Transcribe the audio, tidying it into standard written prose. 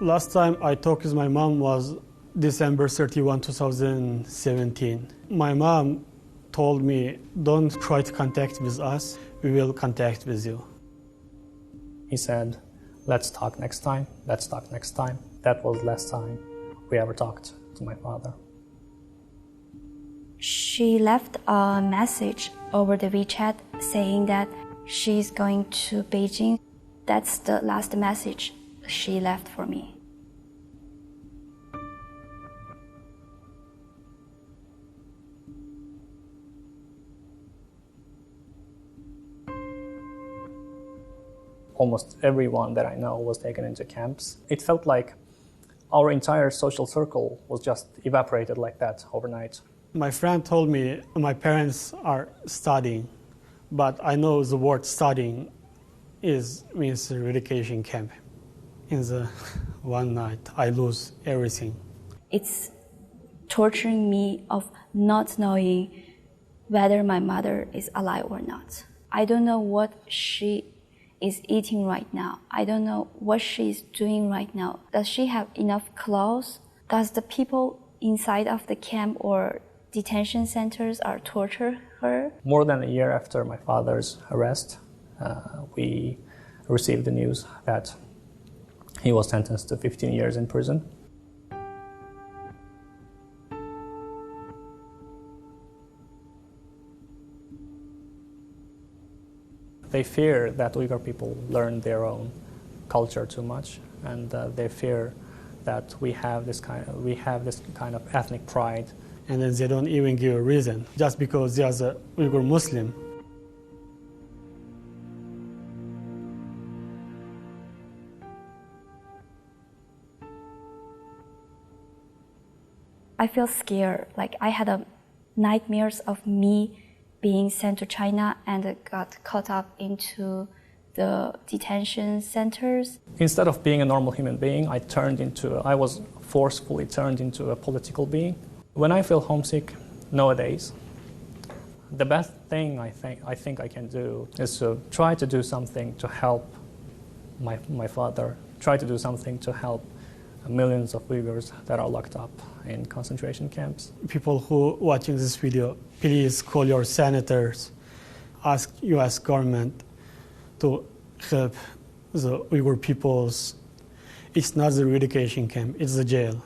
Last time I talked with my mom was December 31, 2017. My mom told me, don't try to contact with us, we will contact with you. He said, let's talk next time, let's talk next time. That was the last time we ever talked to my father. She left a message over the WeChat saying that she's going to Beijing. That's the last message she left for me. Almost everyone that I know was taken into camps. It felt like our entire social circle was just evaporated like that overnight. My friend told me my parents are studying, but I know the word studying means relocation camp. In the one night, I lose everything. It's torturing me of not knowing whether my mother is alive or not. I don't know what she is eating right now. I don't know what she's doing right now. Does she have enough clothes? Does the people inside of the camp or detention centers are torture her? More than a year after my father's arrest, we received the news that he was sentenced to 15 years in prison. They fear that Uyghur people learn their own culture too much, and they fear that we have this kind of ethnic pride. And then they don't even give a reason, just because they are the Uyghur Muslim. I feel scared, like I had nightmares of me being sent to China and got caught up into the detention centers. Instead of being a normal human being, I was forcefully turned into a political being. When I feel homesick nowadays, the best thing I think I can do is to try to do something to help my father, try to do something to help millions of Uyghurs that are locked up in concentration camps. People who watching this video, please call your senators, ask US government to help the Uyghur peoples. It's not the relocation camp, it's the jail.